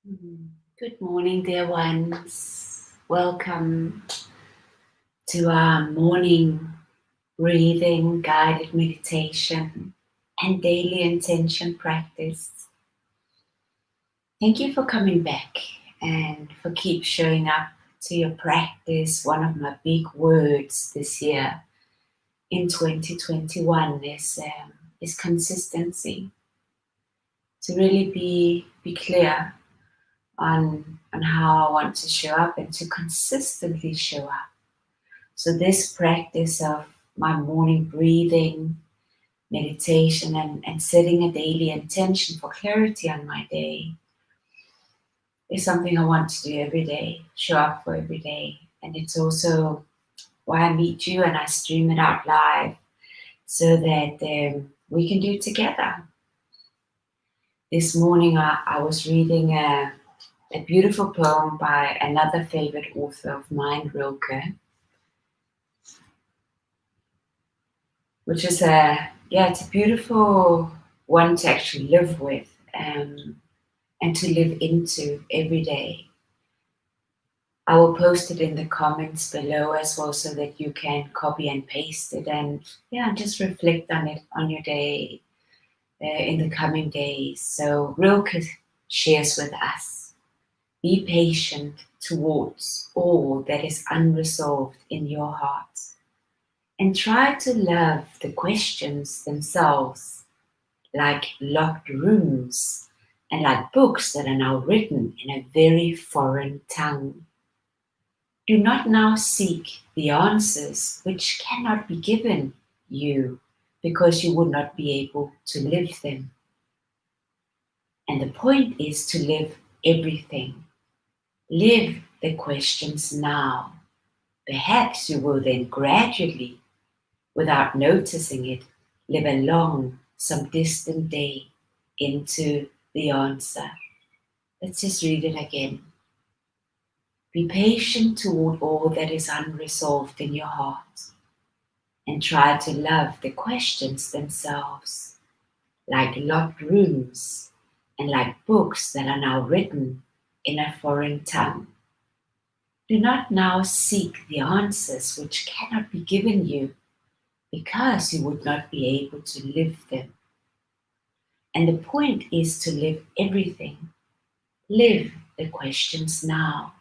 Good morning, dear ones. Welcome to our morning breathing guided meditation and daily intention practice. Thank you for coming back and for keep showing up to your practice. One of my big words this year in 2021 is consistency. To really be clear on how I want to show up and to consistently show up. So this practice of my morning breathing, meditation, and setting a daily intention for clarity on my day is something I want to do every day, show up for every day. And it's also why I meet you and I stream it out live so that we can do it together. This morning I was reading a beautiful poem by another favorite author of mine, Rilke, which is it's a beautiful one to actually live with and to live into every day. I will post it in the comments below as well so that you can copy and paste it and just reflect on it on your day in the coming days. So Rilke shares with us, be patient towards all that is unresolved in your heart and try to love the questions themselves like locked rooms and like books that are now written in a very foreign tongue. Do not now seek the answers which cannot be given you because you would not be able to live them. And the point is to live everything. Live the questions now. Perhaps you will then gradually, without noticing it, live along some distant day into the answer. Let's just read it again. Be patient toward all that is unresolved in your heart and try to love the questions themselves, like locked rooms and like books that are now written in a foreign tongue. Do not now seek the answers which cannot be given you because you would not be able to live them. And the point is to live everything. Live the questions now.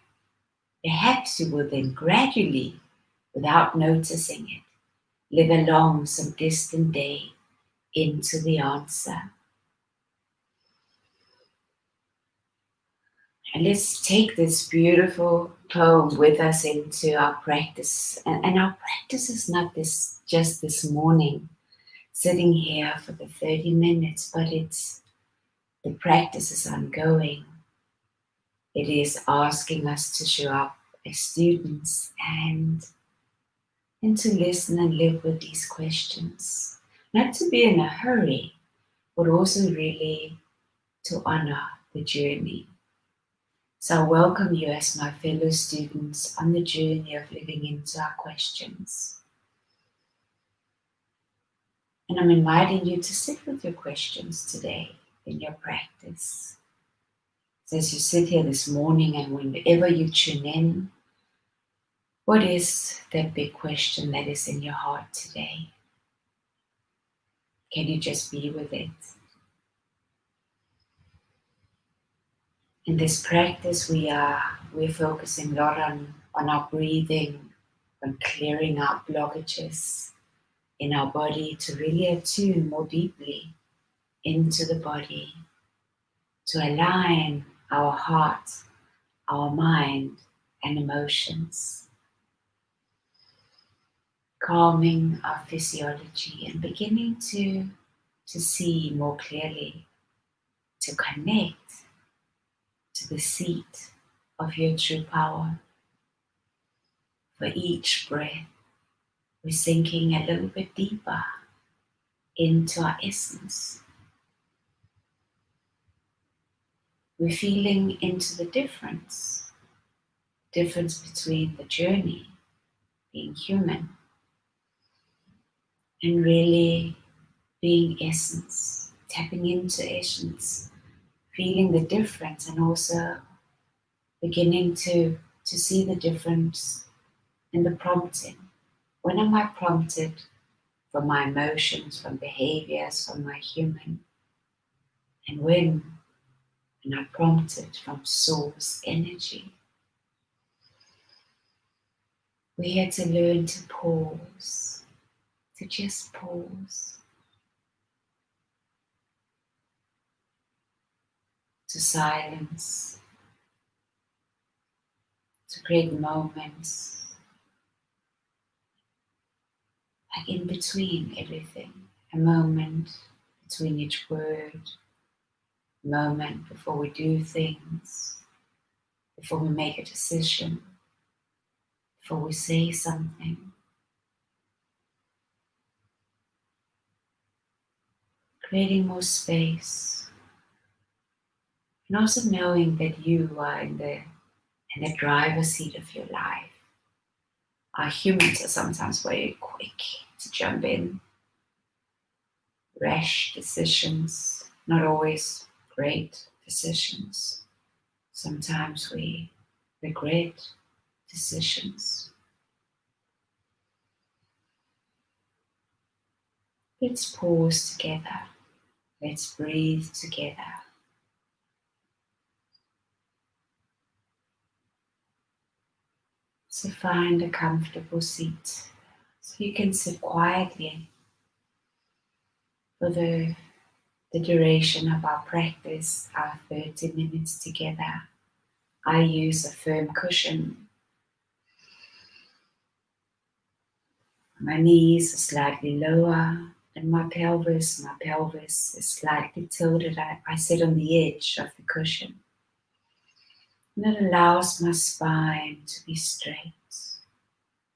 Perhaps you will then gradually, without noticing it, live along some distant day into the answer. And let's take this beautiful poem with us into our practice. And our practice is not just this morning, sitting here for the 30 minutes, but the practice is ongoing. It is asking us to show up as students and to listen and live with these questions. Not to be in a hurry, but also really to honor the journey. So I welcome you as my fellow students on the journey of living into our questions. And I'm inviting you to sit with your questions today in your practice. So as you sit here this morning and whenever you tune in, what is that big question that is in your heart today? Can you just be with it? In this practice, we're focusing a lot on our breathing, on clearing out blockages in our body to really attune more deeply into the body, to align our heart, our mind, and emotions, calming our physiology and beginning to see more clearly, to connect to the seat of your true power. For each breath, we're sinking a little bit deeper into our essence. We're feeling into the difference between the journey, being human, and really being essence, tapping into essence, feeling the difference and also beginning to see the difference in the prompting. When am I prompted from my emotions, from behaviors, from my human? And when am I prompted from source energy? We're here to learn to pause, to just pause, to silence, to create moments like in between everything, a moment between each word, a moment before we do things, before we make a decision, before we say something. Creating more space and also knowing that you are in the driver's seat of your life. Our humans are sometimes very quick to jump in. Rash decisions, not always great decisions. Sometimes we regret decisions. Let's pause together. Let's breathe together. So find a comfortable seat so you can sit quietly for the duration of our practice, our 30 minutes together. I use a firm cushion. My knees are slightly lower than my pelvis. My pelvis is slightly tilted. I sit on the edge of the cushion. And that allows my spine to be straight.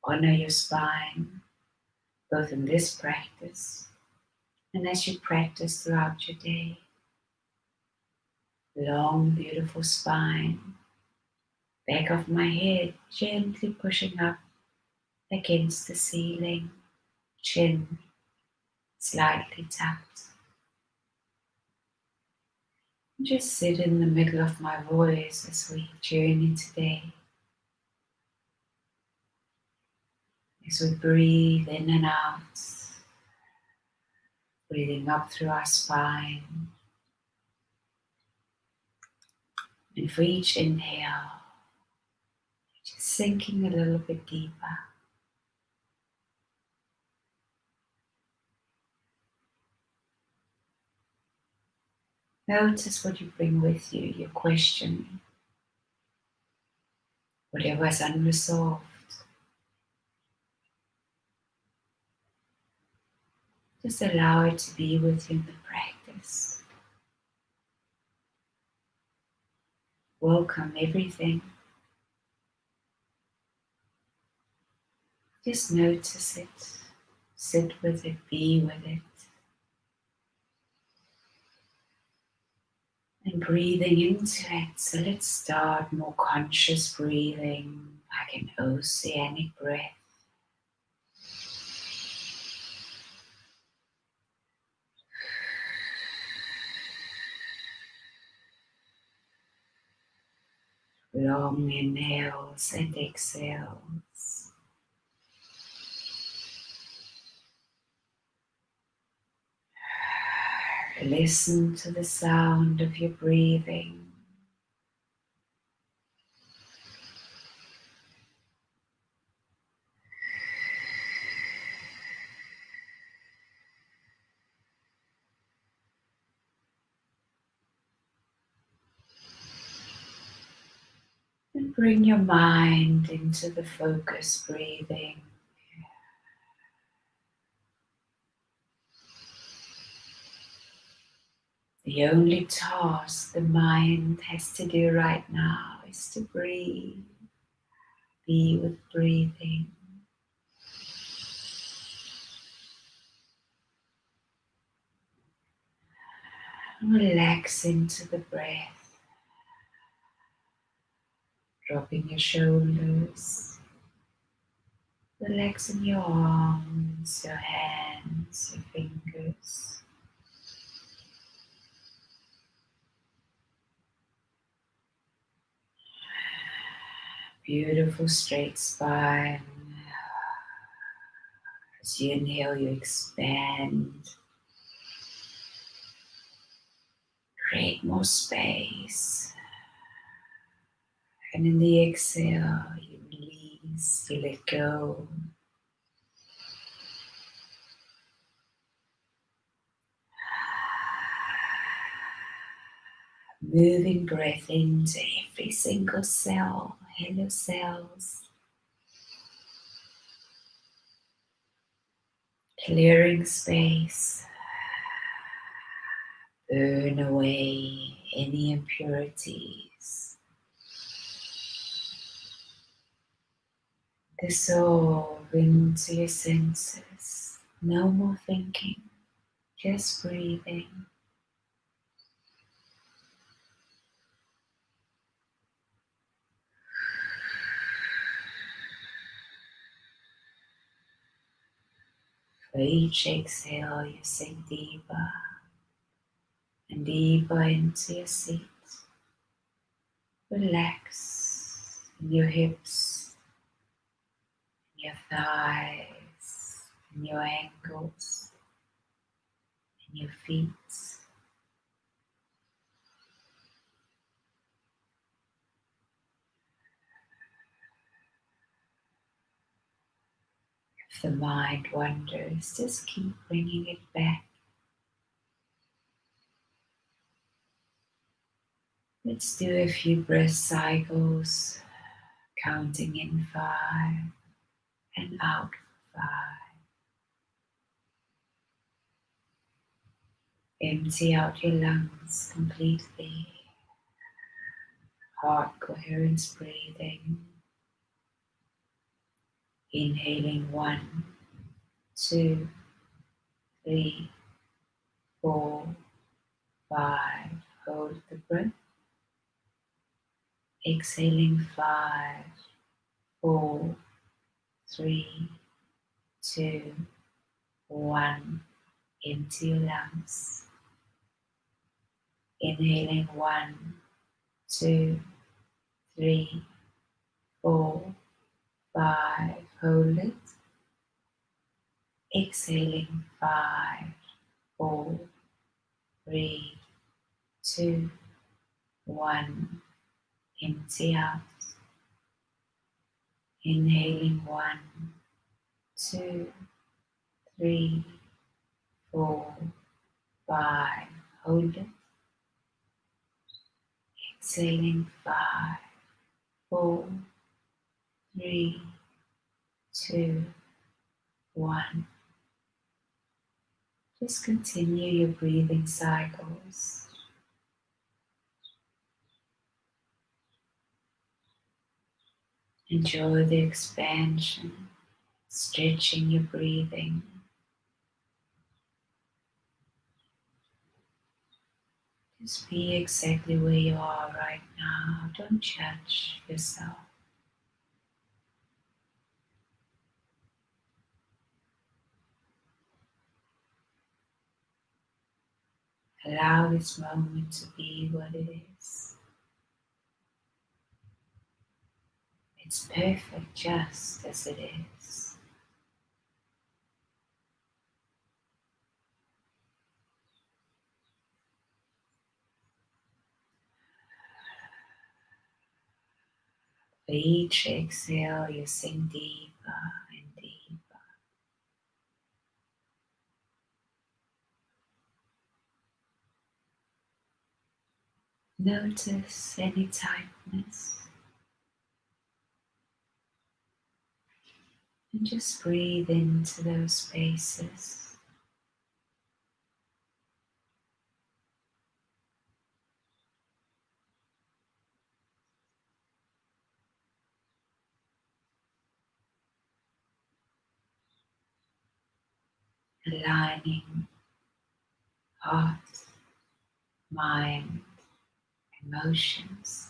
Honor your spine, both in this practice and as you practice throughout your day. Long, beautiful spine. Back of my head gently pushing up against the ceiling. Chin slightly tucked. Just sit in the middle of my voice as we journey today. As we breathe in and out, breathing up through our spine. And for each inhale, just sinking a little bit deeper. Notice what you bring with you, your question, whatever is unresolved. Just allow it to be with you in the practice. Welcome everything. Just notice it, sit with it, be with it. And breathing into it. So let's start more conscious breathing, like an oceanic breath. Long inhales and exhales. Listen to the sound of your breathing. And bring your mind into the focused breathing. The only task the mind has to do right now is to breathe. Be with breathing. Relax into the breath, dropping your shoulders, relaxing your arms, your hands, your fingers. Beautiful straight spine. As you inhale, you expand. Create more space. And in the exhale, you release, you let go. Moving breath into every single cell. Hello cells. Clearing space. Burn away any impurities. Dissolve into your senses. No more thinking, just breathing. For each exhale, you sink deeper and deeper into your seat. Relax in your hips, in your thighs, in your ankles, in your feet. If the mind wanders, just keep bringing it back. Let's do a few breath cycles, counting in 5 and out 5. Empty out your lungs completely. Heart coherence breathing. Inhaling 1, 2, 3, 4, 5. Hold the breath. Exhaling 5, 4, 3, 2, 1. Empty your lungs. Inhaling 1, 2, 3, 4, 5. Hold it. Exhaling 5, 4, 3, 2, 1. Empty out. Inhaling 1, 2, 3, 4, 5. Hold it. Exhaling 5, 4, 3, 2, 1. Just continue your breathing cycles. Enjoy the expansion, stretching your breathing. Just be exactly where you are right now. Don't judge yourself. Allow this moment to be what it is. It's perfect just as it is. For each exhale, you sink deeper and deeper. Notice any tightness and just breathe into those spaces. Aligning heart, mind, emotions.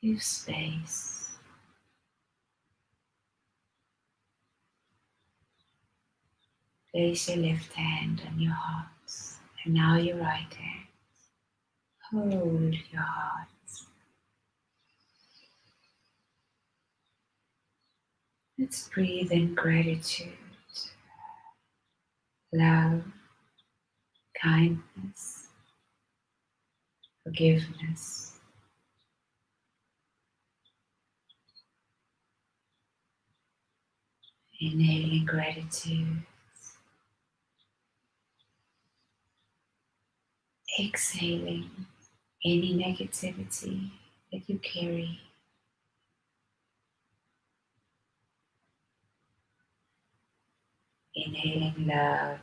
Give space. Place your left hand on your heart and now your right hand. Hold your heart. Let's breathe in gratitude, love, kindness, forgiveness. Inhaling gratitude. Exhaling any negativity that you carry. Inhaling love.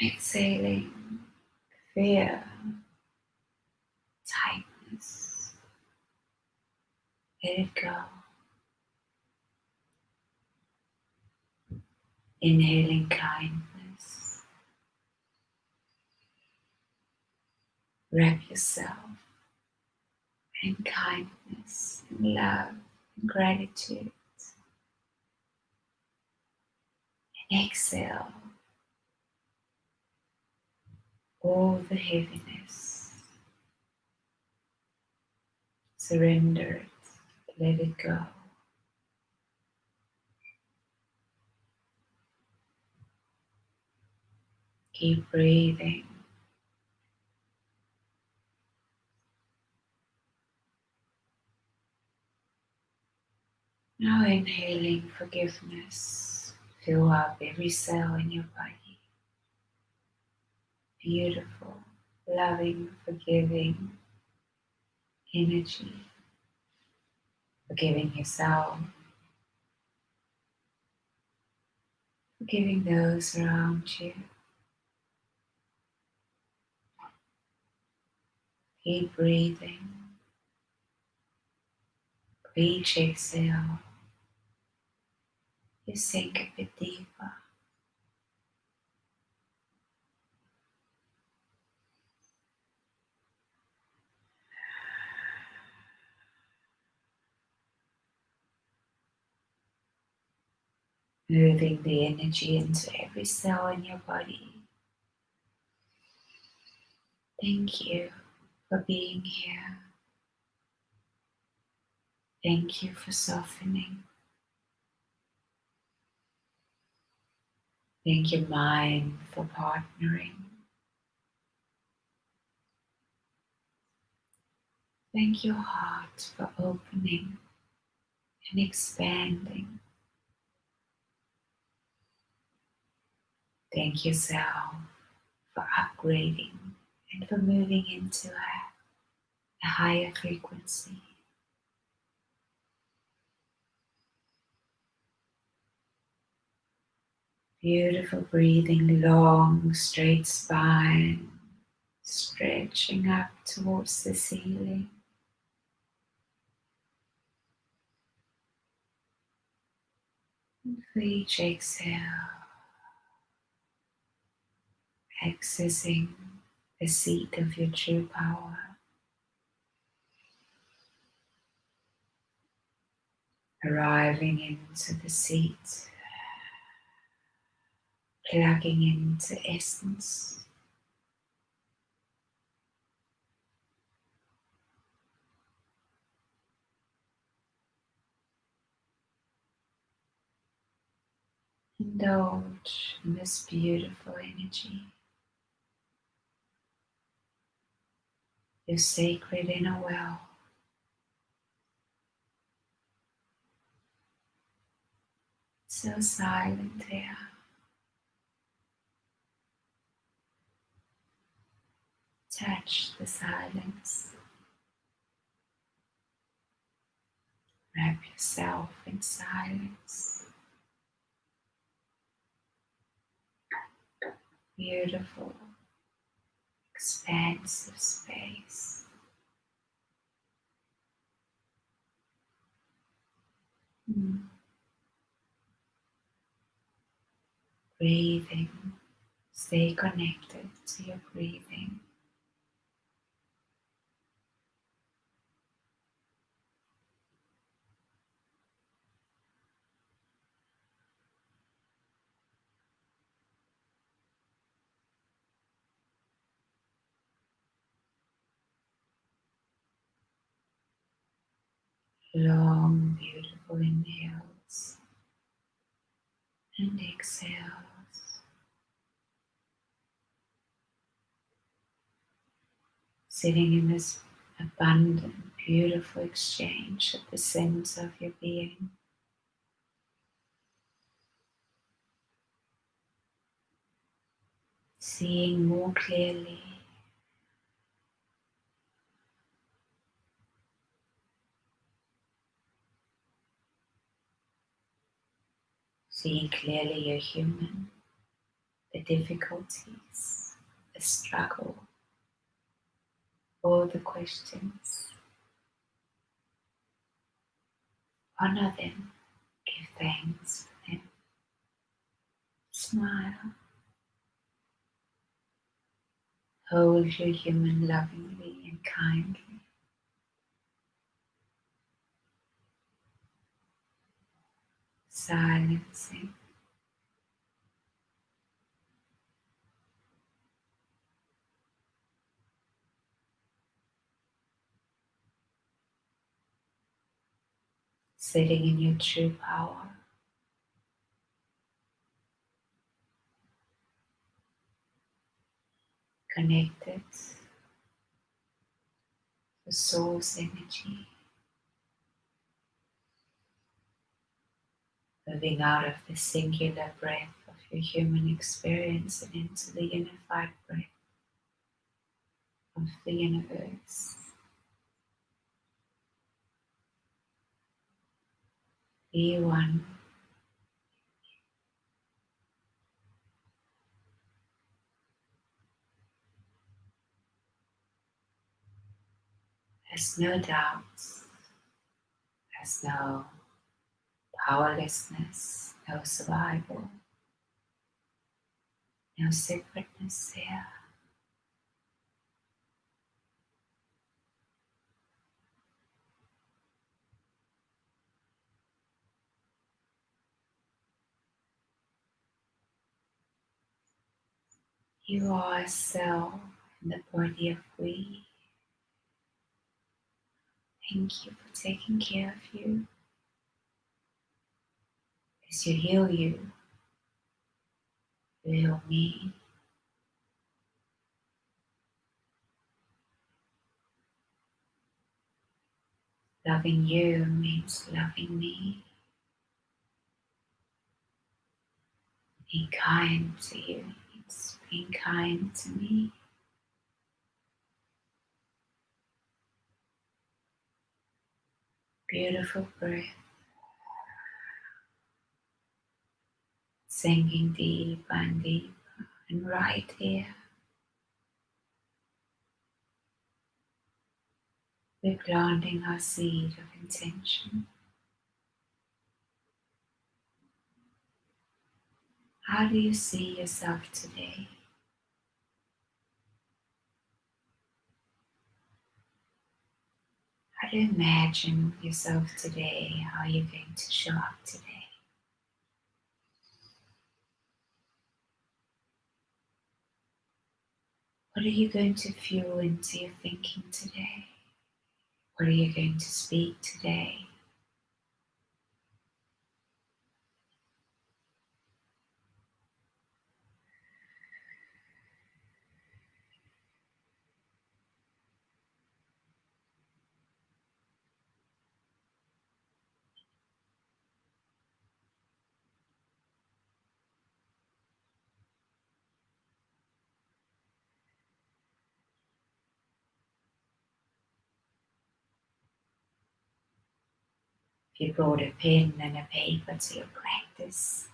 Exhaling fear, tightness. Let it go. Inhaling kindness. Wrap yourself in kindness, in love, in gratitude. And exhale all the heaviness. Surrender it. Let it go. Keep breathing. Now inhaling forgiveness. Fill up every cell in your body. Beautiful, loving, forgiving energy. Forgiving yourself. Forgiving those around you. Keep breathing. Each exhale, you sink a bit deeper. Moving the energy into every cell in your body. Thank you for being here. Thank you for softening. Thank you, mind, for partnering. Thank you, heart, for opening and expanding. Thank yourself for upgrading and for moving into a higher frequency. Beautiful breathing, long, straight spine, stretching up towards the ceiling. And for each exhale, accessing the seat of your true power. Arriving into the seat, plugging into essence. Indulge in this beautiful energy, your sacred inner well. So silent here. Touch the silence. Wrap yourself in silence. Beautiful, expansive space. Breathing. Stay connected to your breathing. Long, beautiful inhales and exhales. Sitting in this abundant, beautiful exchange at the center of your being. Seeing more clearly. Seeing clearly you're human. The difficulties, the struggle, all the questions. Honor them. Give thanks for them. Smile. Hold your human lovingly and kindly. Silencing. Sitting in your true power. Connected to source energy. Moving out of the singular breath of your human experience and into the unified breath of the universe. Be one. There's no doubts. There's no powerlessness, no survival, no separateness here. You are a cell in the body of we. Thank you for taking care of you. As you, you heal me. Loving you means loving me. Being kind to you means being kind to me. Beautiful breath, sinking deeper and deeper, and right here, we're planting our seed of intention. How do you see yourself today? How do you imagine yourself today? How are you going to show up today? What are you going to fuel into your thinking today? What are you going to speak today? If you brought a pen and a paper to your practice,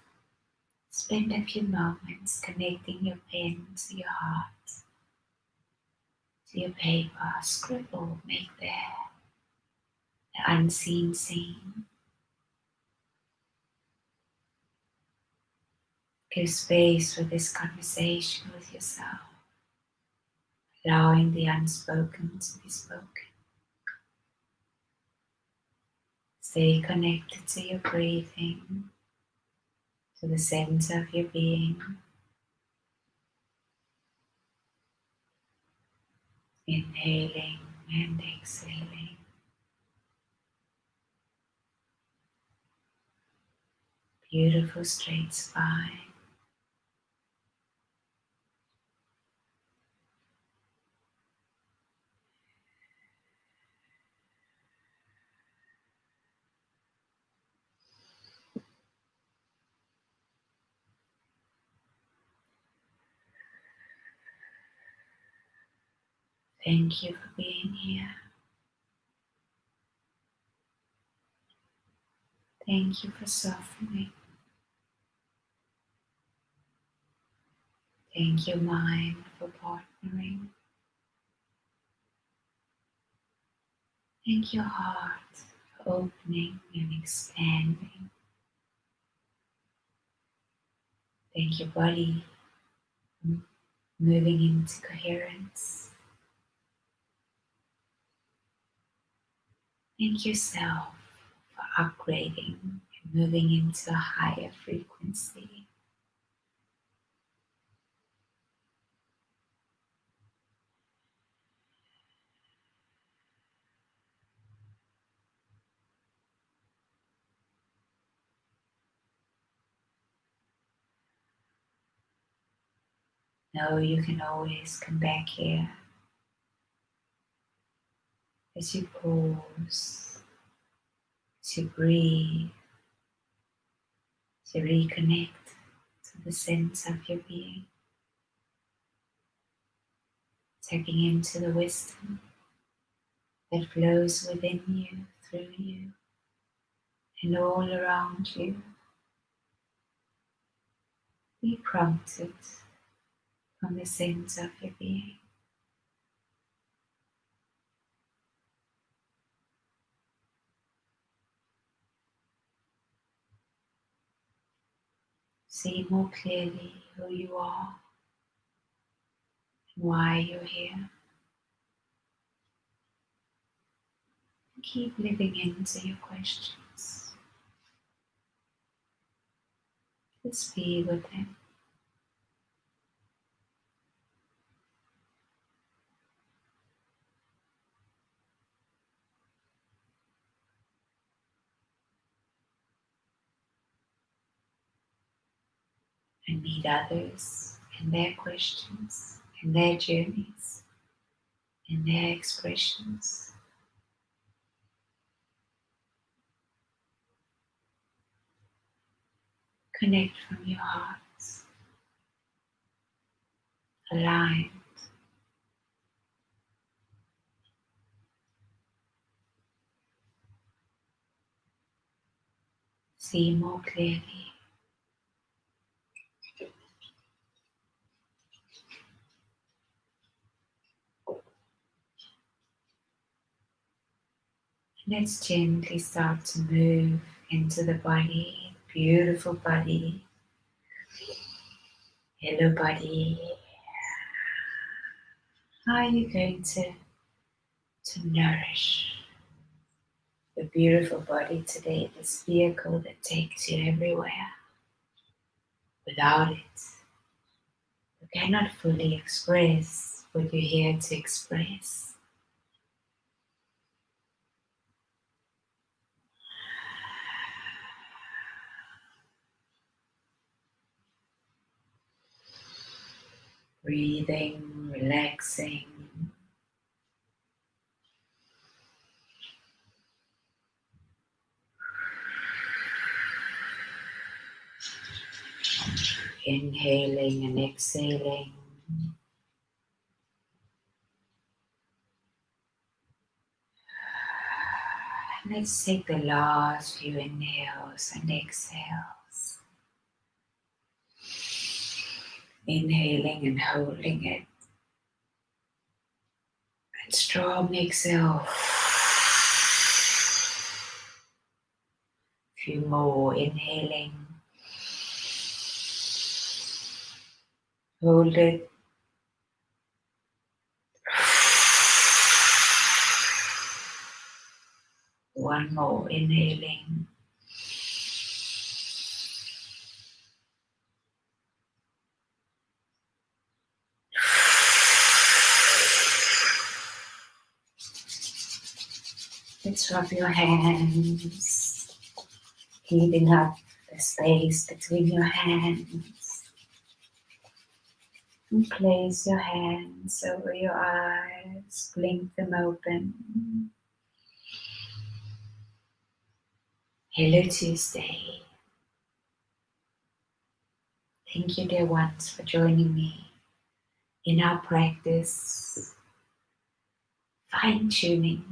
spend a few moments connecting your pen to your heart, to your paper. Scribble, make there the unseen scene. Give space for this conversation with yourself, allowing the unspoken to be spoken. Stay connected to your breathing, to the center of your being. Inhaling and exhaling. Beautiful straight spine. Thank you for being here. Thank you for softening. Thank you, mind, for partnering. Thank you, heart, for opening and expanding. Thank you, body, for moving into coherence. Thank yourself for upgrading and moving into a higher frequency. Know you can always come back here as you pause, as you breathe, as you reconnect to the sense of your being, tapping into the wisdom that flows within you, through you, and all around you. Be prompted from the sense of your being. See more clearly who you are and why you're here. Keep living into your questions. Just be with them. And meet others and their questions and their journeys and their expressions. Connect from your hearts, aligned. See more clearly. Let's gently start to move into the body, beautiful body, hello body. How are you going to nourish your beautiful body today, this vehicle that takes you everywhere? Without it, you cannot fully express what you're here to express. Breathing, relaxing. Inhaling and exhaling. Let's take the last few inhales and exhales. Inhaling and holding it. And strong exhale. Few more inhaling. Hold it. One more inhaling. Let's rub your hands, heating up the space between your hands. And place your hands over your eyes, blink them open. Hello Tuesday. Thank you, dear ones, for joining me in our practice, fine-tuning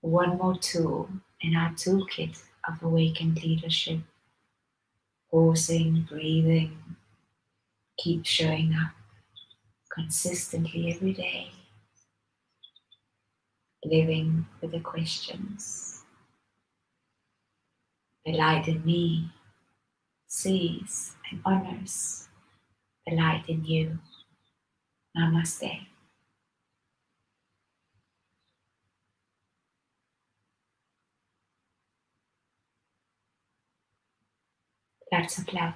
one more tool in our toolkit of awakened leadership. Pausing, breathing, keep showing up consistently every day, living with the questions. The light in me sees and honors the light in you. Namaste. Lots of love.